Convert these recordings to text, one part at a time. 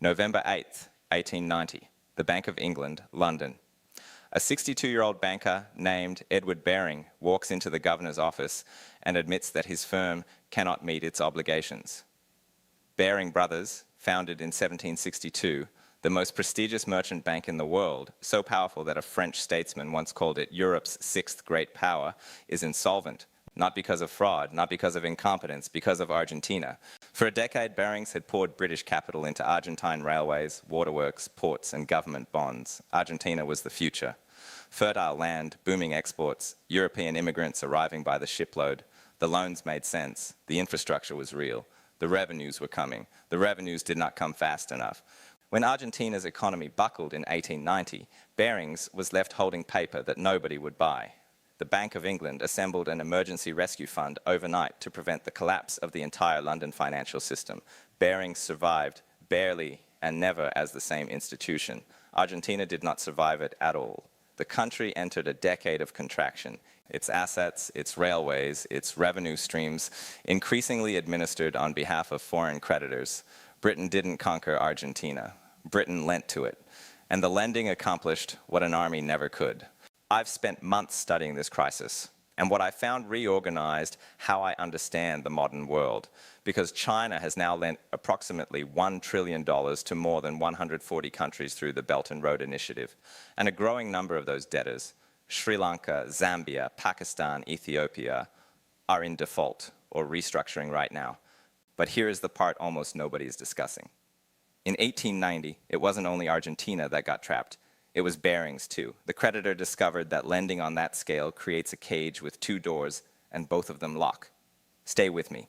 November 8th, 1890, the Bank of England, London. A 62-year-old banker named Edward Baring walks into the governor's office and admits that his firm cannot meet its obligations. Baring Brothers, founded in 1762, the most prestigious merchant bank in the world, so powerful that a French statesman once called it Europe's sixth great power, is insolvent, not because of fraud, not because of incompetence, because of Argentina. For a decade, Barings had poured British capital into Argentine railways, waterworks, ports, and government bonds. Argentina was the future. Fertile land, booming exports, European immigrants arriving by the shipload. The loans made sense. The infrastructure was real. The revenues were coming. The revenues did not come fast enough. When Argentina's economy buckled in 1890, Barings was left holding paper that nobody would buy. The Bank of England assembled an emergency rescue fund overnight to prevent the collapse of the entire London financial system. Barings survived, barely and never as the same institution. Argentina did not survive it at all. The country entered a decade of contraction. Its assets, its railways, its revenue streams, increasingly administered on behalf of foreign creditors. Britain didn't conquer Argentina. Britain lent to it. And the lending accomplished what an army never could. I've spent months studying this crisis, and what I found reorganized how I understand the modern world, because China has now lent approximately $1 trillion to more than 140 countries through the Belt and Road Initiative, and a growing number of those debtors, Sri Lanka, Zambia, Pakistan, Ethiopia, are in default or restructuring right now. But here is the part almost nobody is discussing. In 1890, it wasn't only Argentina that got trapped. It was Barings, too. The creditor discovered that lending on that scale creates a cage with two doors, and both of them lock. Stay with me.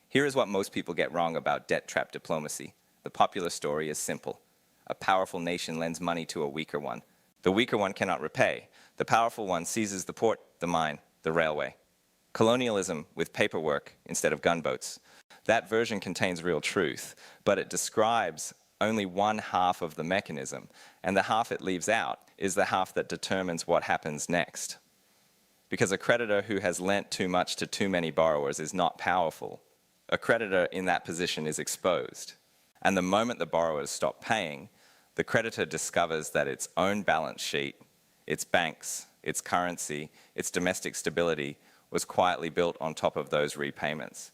Here is what most people get wrong about debt trap diplomacy. The popular story is simple. A powerful nation lends money to a weaker one. The weaker one cannot repay. The powerful one seizes the port, the mine, the railway. Colonialism with paperwork instead of gunboats. That version contains real truth, but it describes only one half of the mechanism, and the half it leaves out is the half that determines what happens next. Because a creditor who has lent too much to too many borrowers is not powerful. A creditor in that position is exposed. And the moment the borrowers stop paying, the creditor discovers that its own balance sheet, its banks, its currency, its domestic stability was quietly built on top of those repayments.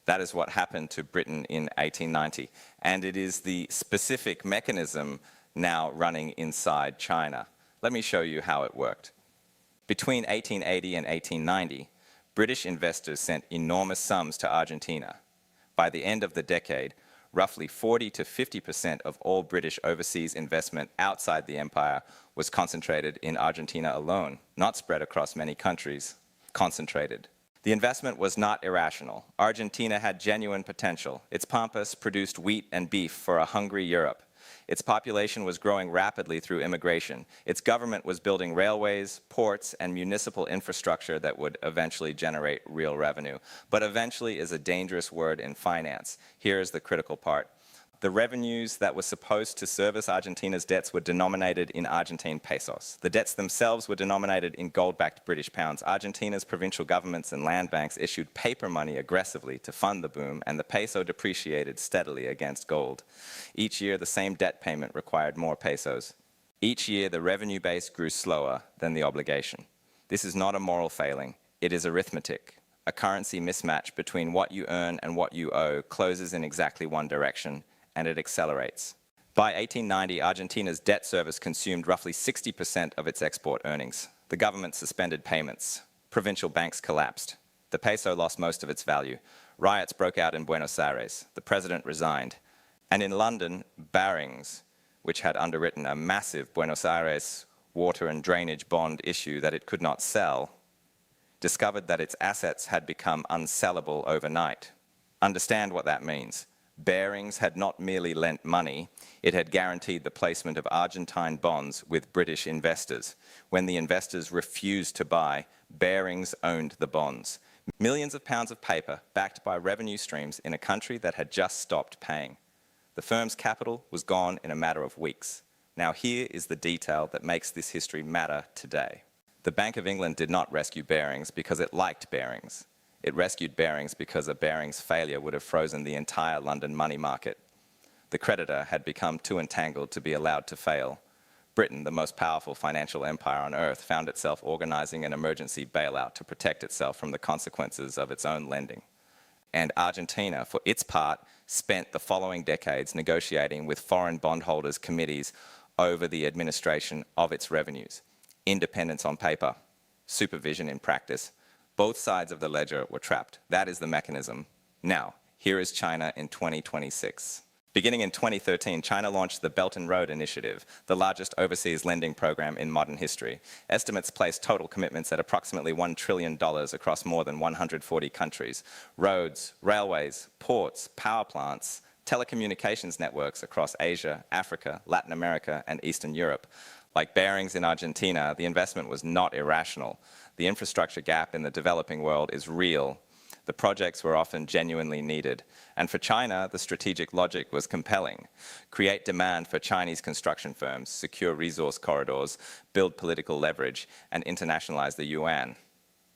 That is what happened to Britain in 1890, and it is the specific mechanism now running inside China. Let me show you how it worked. Between 1880 and 1890, British investors sent enormous sums to Argentina. By the end of the decade, roughly 40 to 50% of all British overseas investment outside the empire was concentrated in Argentina alone, not spread across many countries, concentrated. The investment was not irrational. Argentina had genuine potential. Its pampas produced wheat and beef for a hungry Europe. Its population was growing rapidly through immigration. Its government was building railways, ports, and municipal infrastructure that would eventually generate real revenue. But eventually is a dangerous word in finance. Here is the critical part. The revenues that were supposed to service Argentina's debts were denominated in Argentine pesos. The debts themselves were denominated in gold-backed British pounds. Argentina's provincial governments and land banks issued paper money aggressively to fund the boom, and the peso depreciated steadily against gold. Each year, the same debt payment required more pesos. Each year, the revenue base grew slower than the obligation. This is not a moral failing. It is arithmetic. A currency mismatch between what you earn and what you owe closes in exactly one direction, and it accelerates. By 1890, Argentina's debt service consumed roughly 60% of its export earnings. The government suspended payments. Provincial banks collapsed. The peso lost most of its value. Riots broke out in Buenos Aires. The president resigned. And in London, Barings, which had underwritten a massive Buenos Aires water and drainage bond issue that it could not sell, discovered that its assets had become unsellable overnight. Understand what that means. Barings had not merely lent money, it had guaranteed the placement of Argentine bonds with British investors. When the investors refused to buy, Barings owned the bonds. Millions of pounds of paper backed by revenue streams in a country that had just stopped paying. The firm's capital was gone in a matter of weeks. Now here is the detail that makes this history matter today. The Bank of England did not rescue Barings because it liked Barings. It rescued Barings because a Barings failure would have frozen the entire London money market. The creditor had become too entangled to be allowed to fail. Britain, the most powerful financial empire on earth, found itself organizing an emergency bailout to protect itself from the consequences of its own lending. And Argentina, for its part, spent the following decades negotiating with foreign bondholders' committees over the administration of its revenues. Independence on paper, supervision in practice. Both sides of the ledger were trapped. That is the mechanism. Now, here is China in 2026. Beginning in 2013, China launched the Belt and Road Initiative, the largest overseas lending program in modern history. Estimates place total commitments at approximately $1 trillion across more than 140 countries. Roads, railways, ports, power plants, telecommunications networks across Asia, Africa, Latin America, and Eastern Europe. Like Barings in Argentina, the investment was not irrational. The infrastructure gap in the developing world is real. The projects were often genuinely needed. And for China, the strategic logic was compelling. Create demand for Chinese construction firms, secure resource corridors, build political leverage, and internationalize the yuan.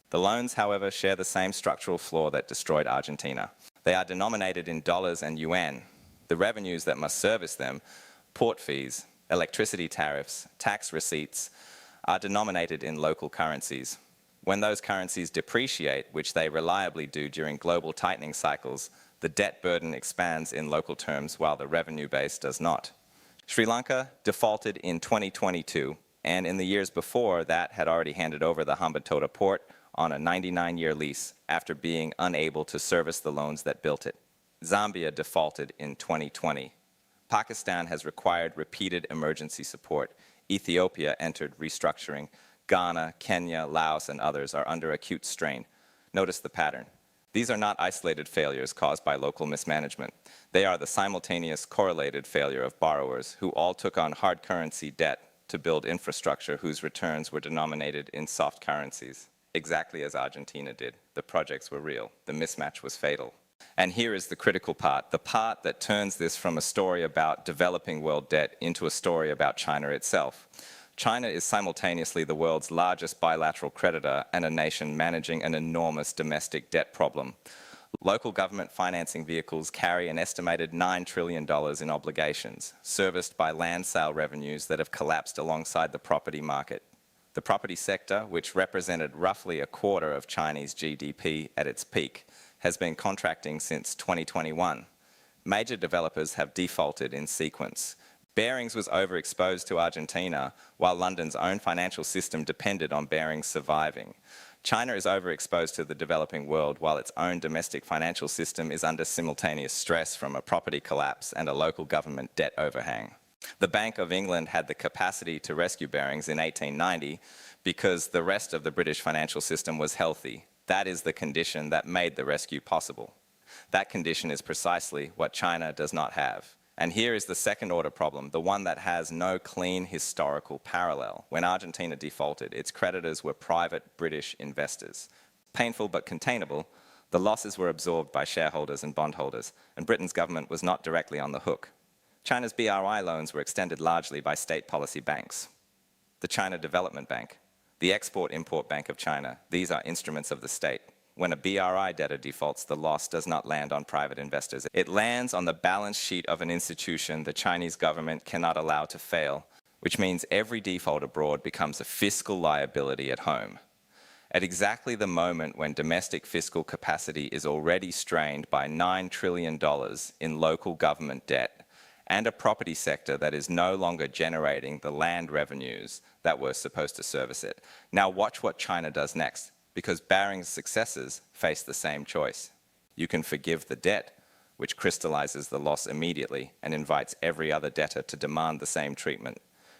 The loans, however, share the same structural flaw that destroyed Argentina. They are denominated in dollars and yuan. The revenues that must service them, port fees, electricity tariffs, tax receipts, are denominated in local currencies. When those currencies depreciate, which they reliably do during global tightening cycles, the debt burden expands in local terms while the revenue base does not. Sri Lanka defaulted in 2022, and in the years before that had already handed over the Hambantota port on a 99-year lease after being unable to service the loans that built it. Zambia defaulted in 2020. Pakistan has required repeated emergency support. Ethiopia entered restructuring. Ghana, Kenya, Laos, and others are under acute strain. Notice the pattern. These are not isolated failures caused by local mismanagement. They are the simultaneous correlated failure of borrowers who all took on hard currency debt to build infrastructure whose returns were denominated in soft currencies. Exactly as Argentina did. The projects were real. The mismatch was fatal. And here is the critical part, the part that turns this from a story about developing world debt into a story about China itself. China is simultaneously the world's largest bilateral creditor and a nation managing an enormous domestic debt problem. Local government financing vehicles carry an estimated $9 trillion in obligations, serviced by land sale revenues that have collapsed alongside the property market. The property sector, which represented roughly a quarter of Chinese GDP at its peak, has been contracting since 2021. Major developers have defaulted in sequence. Barings was overexposed to Argentina, while London's own financial system depended on Barings surviving. China is overexposed to the developing world, while its own domestic financial system is under simultaneous stress from a property collapse and a local government debt overhang. The Bank of England had the capacity to rescue Barings in 1890 because the rest of the British financial system was healthy. That is the condition that made the rescue possible. That condition is precisely what China does not have. And here is the second order problem, the one that has no clean historical parallel. When Argentina defaulted, its creditors were private British investors. Painful but containable, the losses were absorbed by shareholders and bondholders, and Britain's government was not directly on the hook. China's BRI loans were extended largely by state policy banks. The China Development Bank, the Export-Import Bank of China, these are instruments of the state. When a BRI debtor defaults, the loss does not land on private investors. It lands on the balance sheet of an institution the Chinese government cannot allow to fail, which means every default abroad becomes a fiscal liability at home. At exactly the moment when domestic fiscal capacity is already strained by $9 trillion in local government debt, and a property sector that is no longer generating the land revenues that were supposed to service it. Now watch what China does next. Because Barings' successors face the same choice. You can forgive the debt, which crystallizes the loss immediately and invites every other debtor to demand the same treatment.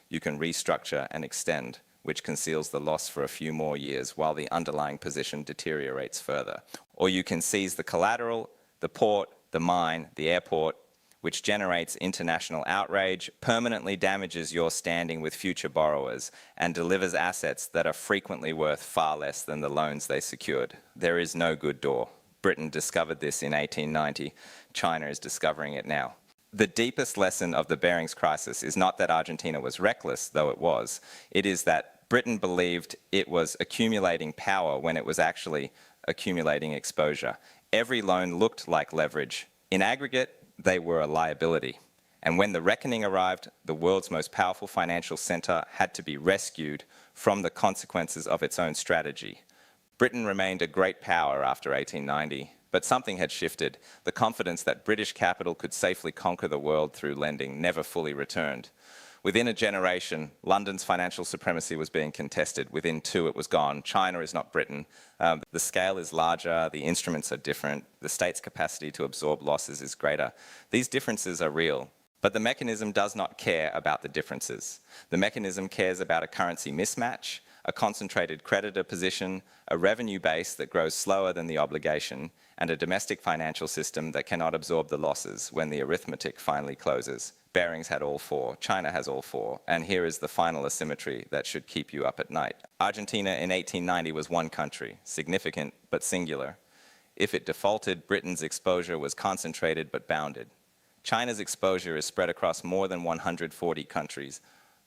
You can restructure and extend, which conceals the loss for a few more years while the underlying position deteriorates further. Or you can seize the collateral, the port, the mine, the airport, which generates international outrage, permanently damages your standing with future borrowers, and delivers assets that are frequently worth far less than the loans they secured. There is no good door. Britain discovered this in 1890. China is discovering it now. The deepest lesson of the Barings crisis is not that Argentina was reckless, though it was. It is that Britain believed it was accumulating power when it was actually accumulating exposure. Every loan looked like leverage. In aggregate, they were a liability. And when the reckoning arrived, the world's most powerful financial center had to be rescued from the consequences of its own strategy. Britain remained a great power after 1890, but something had shifted. The confidence that British capital could safely conquer the world through lending never fully returned. Within a generation, London's financial supremacy was being contested. Within 2, it was gone. China is not Britain. The scale is larger, the instruments are different, the state's capacity to absorb losses is greater. These differences are real, but the mechanism does not care about the differences. The mechanism cares about a currency mismatch, a concentrated creditor position, a revenue base that grows slower than the obligation, and a domestic financial system that cannot absorb the losses when the arithmetic finally closes. Barings had all 4, China has all 4, and here is the final asymmetry that should keep you up at night. Argentina in 1890 was one country, significant but singular. If it defaulted, Britain's exposure was concentrated but bounded. China's exposure is spread across more than 140 countries,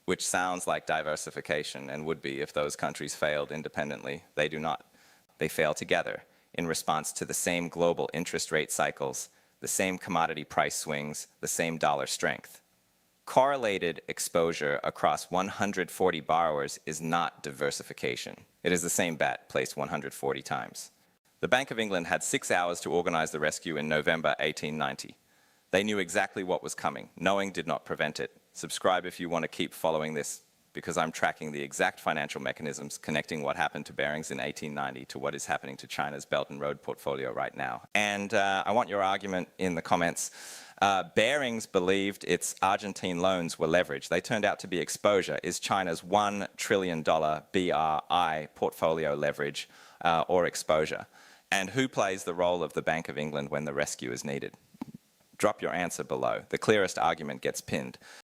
which sounds like diversification and would be if those countries failed independently. They do not. They fail together in response to the same global interest rate cycles, the same commodity price swings, the same dollar strength. Correlated exposure across 140 borrowers is not diversification. It is the same bet placed 140 times. The Bank of England had 6 hours to organize the rescue in November 1890. They knew exactly what was coming. Knowing did not prevent it. Subscribe if you want to keep following this, because I'm tracking the exact financial mechanisms connecting what happened to Barings in 1890 to what is happening to China's Belt and Road portfolio right now. And I want your argument in the comments. Barings believed its Argentine loans were leverage. They turned out to be exposure. Is China's $1 trillion BRI portfolio leverage or exposure? And who plays the role of the Bank of England when the rescue is needed? Drop your answer below. The clearest argument gets pinned.